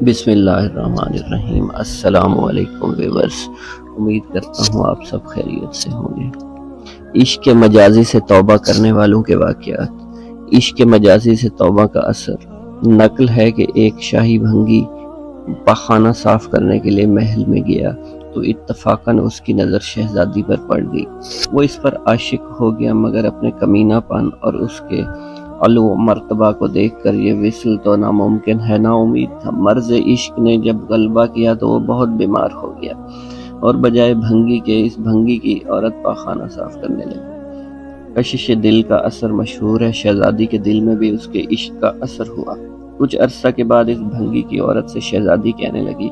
بسم اللہ الرحمن الرحیم۔ السلام علیکم ویورز، امید کرتا ہوں آپ سب خیریت سے ہوں گے۔ عشق مجازی سے توبہ کرنے والوں کے واقعات۔ عشق مجازی سے توبہ کا اثر۔ نقل ہے کہ ایک شاہی بھنگی پاخانہ صاف کرنے کے لیے محل میں گیا تو اتفاقاً اس کی نظر شہزادی پر پڑ گئی۔ وہ اس پر عاشق ہو گیا، مگر اپنے کمینہ پن اور اس کے علو مرتبہ کو دیکھ کر یہ وصل تو ناممکن ہے، نا امید تھا۔ مرض عشق نے جب غلبہ کیا تو وہ بہت بیمار ہو گیا اور بجائے بھنگی کے اس بھنگی کی عورت پاخانہ صاف کرنے لگی۔ کشش دل کا اثر مشہور ہے، شہزادی کے دل میں بھی اس کے عشق کا اثر ہوا۔ کچھ عرصہ کے بعد اس بھنگی کی عورت سے شہزادی کہنے لگی،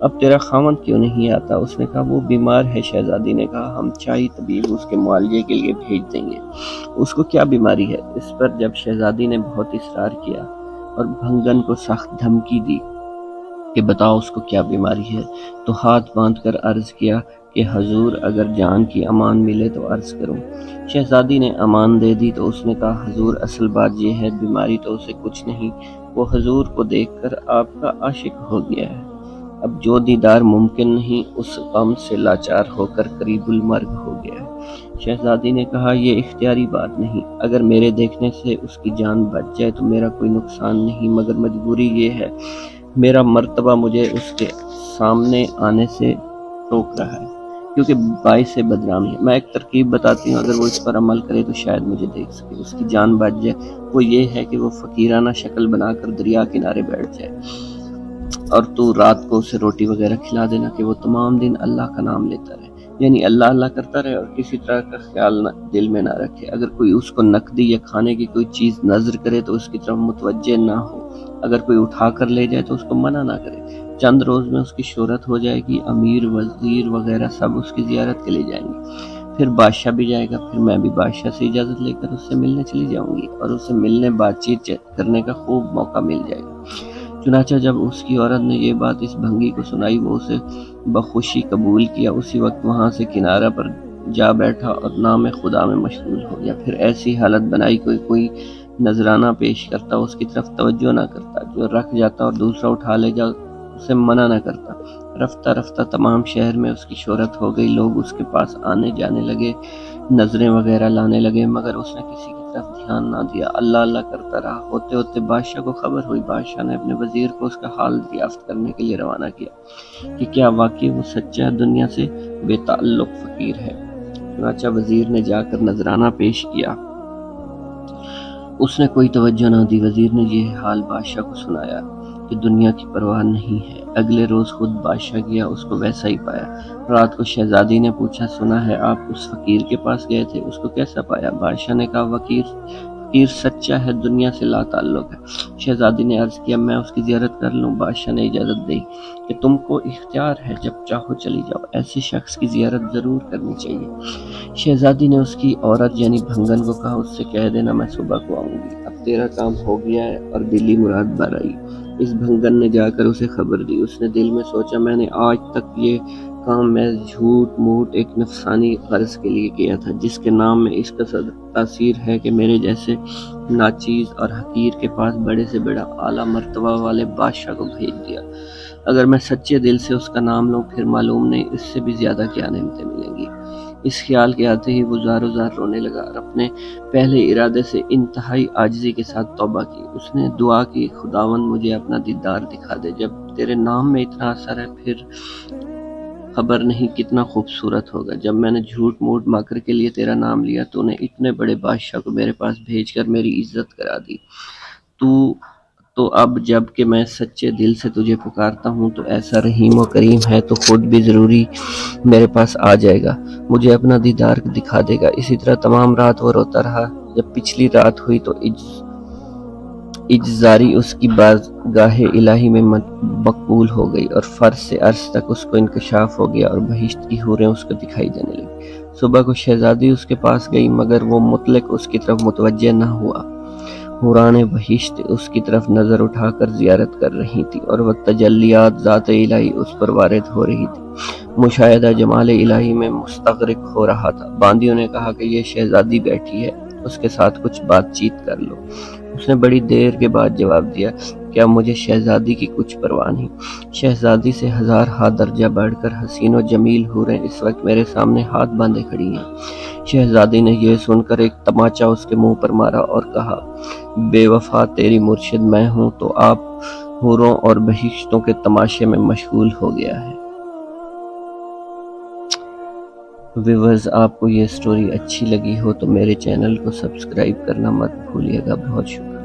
اب تیرا خاوند کیوں نہیں آتا؟ اس نے کہا، وہ بیمار ہے۔ شہزادی نے کہا، ہم شاہی طبیب اس کے معالجے کے لیے بھیج دیں گے، اس کو کیا بیماری ہے؟ اس پر جب شہزادی نے بہت اصرار کیا اور بھنگن کو سخت دھمکی دی کہ بتاؤ اس کو کیا بیماری ہے، تو ہاتھ باندھ کر عرض کیا کہ حضور اگر جان کی امان ملے تو عرض کروں۔ شہزادی نے امان دے دی تو اس نے کہا، حضور اصل بات یہ ہے، بیماری تو اسے کچھ نہیں، وہ حضور کو دیکھ کر آپ کا عاشق ہو گیا ہے۔ اب جو دیدار ممکن نہیں، اس غم سے لاچار ہو کر قریب المرگ ہو گیا ہے۔ شہزادی نے کہا، یہ اختیاری بات نہیں، اگر میرے دیکھنے سے اس کی جان بچ جائے تو میرا کوئی نقصان نہیں، مگر مجبوری یہ ہے، میرا مرتبہ مجھے اس کے سامنے آنے سے روک رہا ہے، کیونکہ باعث بدنامی ہے۔ میں ایک ترکیب بتاتی ہوں، اگر وہ اس پر عمل کرے تو شاید مجھے دیکھ سکے، اس کی جان بچ جائے۔ وہ یہ ہے کہ وہ فقیرانہ شکل بنا کر دریا کنارے بیٹھ جائے اور تو رات کو اسے روٹی وغیرہ کھلا دینا کہ وہ تمام دن اللہ کا نام لیتا رہے، یعنی اللہ اللہ کرتا رہے اور کسی طرح کا خیال دل میں نہ رکھے۔ اگر کوئی اس کو نقدی یا کھانے کی کوئی چیز نظر کرے تو اس کی طرف متوجہ نہ ہو، اگر کوئی اٹھا کر لے جائے تو اس کو منع نہ کرے۔ چند روز میں اس کی شہرت ہو جائے گی، امیر وزیر وغیرہ سب اس کی زیارت کے لیے جائیں گے، پھر بادشاہ بھی جائے گا، پھر میں بھی بادشاہ سے اجازت لے کر اس سے ملنے چلی جاؤں گی اور اسے ملنے بات چیت کرنے کا خوب موقع مل جائے گا۔ چنانچہ جب اس کی عورت نے یہ بات اس بھنگی کو سنائی، وہ اسے بخوشی قبول کیا، اسی وقت وہاں سے کنارہ پر جا بیٹھا اور نام خدا میں مشغول ہو گیا۔ پھر ایسی حالت بنائی کہ کوئی نذرانہ پیش کرتا اس کی طرف توجہ نہ کرتا، جو رکھ جاتا اور دوسرا اٹھا لے جا اسے منع نہ کرتا۔ رفتہ رفتہ تمام شہر میں اس کی شہرت ہو گئی، لوگ اس کے پاس آنے جانے لگے، نظریں وغیرہ لانے لگے، مگر اس نے کسی کی طرف دھیان نہ دیا، اللہ اللہ کرتا رہا۔ ہوتے ہوتے بادشاہ کو خبر ہوئی، بادشاہ نے اپنے وزیر کو اس کا حال دریافت کرنے کے لیے روانہ کیا کہ کیا واقعی وہ سچا دنیا سے بے تعلق فقیر ہے۔ چنانچہ وزیر نے جا کر نذرانہ پیش کیا، اس نے کوئی توجہ نہ دی۔ وزیر نے یہ حال بادشاہ کو سنایا کہ دنیا کی پرواہ نہیں ہے۔ اگلے روز خود بادشاہ گیا، اس کو ویسا ہی پایا۔ رات کو شہزادی نے پوچھا، سنا ہے آپ اس فقیر کے پاس گئے تھے، اس کو کیسا پایا؟ بادشاہ نے کہا، فقیر سچا ہے، دنیا سے لا تعلق ہے۔ شہزادی نے عرض کیا، میں اس کی زیارت کر لوں؟ بادشاہ نے اجازت دی کہ تم کو اختیار ہے، جب چاہو چلی جاؤ، ایسے شخص کی زیارت ضرور کرنی چاہیے۔ شہزادی نے اس کی عورت یعنی بھنگن کو کہا، اس سے کہہ دینا میں صبح کو آؤں گی، اب تیرا کام ہو گیا ہے اور دلی مراد بھر آئی۔ اس بھنگن نے جا کر اسے خبر دی۔ اس نے دل میں سوچا، میں نے آج تک یہ کام میں جھوٹ موٹ ایک نفسانی غرض کے لیے کیا تھا، جس کے نام میں اس کا تاثیر ہے کہ میرے جیسے ناچیز اور حقیر کے پاس بڑے سے بڑا اعلیٰ مرتبہ والے بادشاہ کو بھیج دیا۔ اگر میں سچے دل سے اس کا نام لوں، پھر معلوم نہیں اس سے بھی زیادہ کیا نعمتیں ملیں گی۔ اس خیال کے آتے ہی وہ زار و زار رونے لگا اور اپنے پہلے ارادے سے انتہائی عاجزی کے ساتھ توبہ کی۔ اس نے دعا کی، خداوند مجھے اپنا دیدار دکھا دے، جب تیرے نام میں اتنا اثر ہے، پھر خبر نہیں کتنا خوبصورت ہوگا۔ جب میں نے جھوٹ موٹ مکر کے لیے تیرا نام لیا، تو نے اتنے بڑے بادشاہ کو میرے پاس بھیج کر میری عزت کرا دی۔ تو اب جب کہ میں سچے دل سے تجھے پکارتا ہوں تو ایسا رحیم و کریم ہے تو خود بھی ضروری میرے پاس آ جائے گا، مجھے اپنا دیدار دکھا دے گا۔ اسی طرح تمام رات وہ روتا رہا۔ جب پچھلی رات ہوئی تو اجزاری اس کی بارگاہ الہی میں مقبول ہو گئی اور فرض سے عرض تک اس کو انکشاف ہو گیا اور بہشت کی حوریں اس کو دکھائی دینے لگی۔ صبح کو شہزادی اس کے پاس گئی، مگر وہ مطلق اس کی طرف متوجہ نہ ہوا۔ حوران بہشت اس کی طرف نظر اٹھا کر زیارت کر رہی تھی اور وہ تجلیات ذات الہی اس پر وارد ہو رہی تھی۔ مشاہدہ جمال الہی میں مستغرق ہو رہا تھا۔ باندیوں نے کہا کہ یہ شہزادی بیٹھی ہے، اس کے ساتھ کچھ بات چیت کر لو۔ اس نے بڑی دیر کے بعد جواب دیا، کیا مجھے شہزادی کی کچھ پرواہ نہیں؟ شہزادی سے ہزار ہاتھ درجہ بڑھ کر حسین و جمیل حوریں اس وقت میرے سامنے ہاتھ باندھے کھڑی ہیں۔ شہزادی نے یہ سن کر ایک تماچا اس کے منہ پر مارا اور کہا، بے وفا تیری مرشد میں ہوں تو آپ حوروں اور بہشتوں کے تماشے میں مشغول ہو گیا ہے۔ ویورز، آپ کو یہ سٹوری اچھی لگی ہو تو میرے چینل کو سبسکرائب کرنا مت بھولیے گا۔ بہت شکریہ۔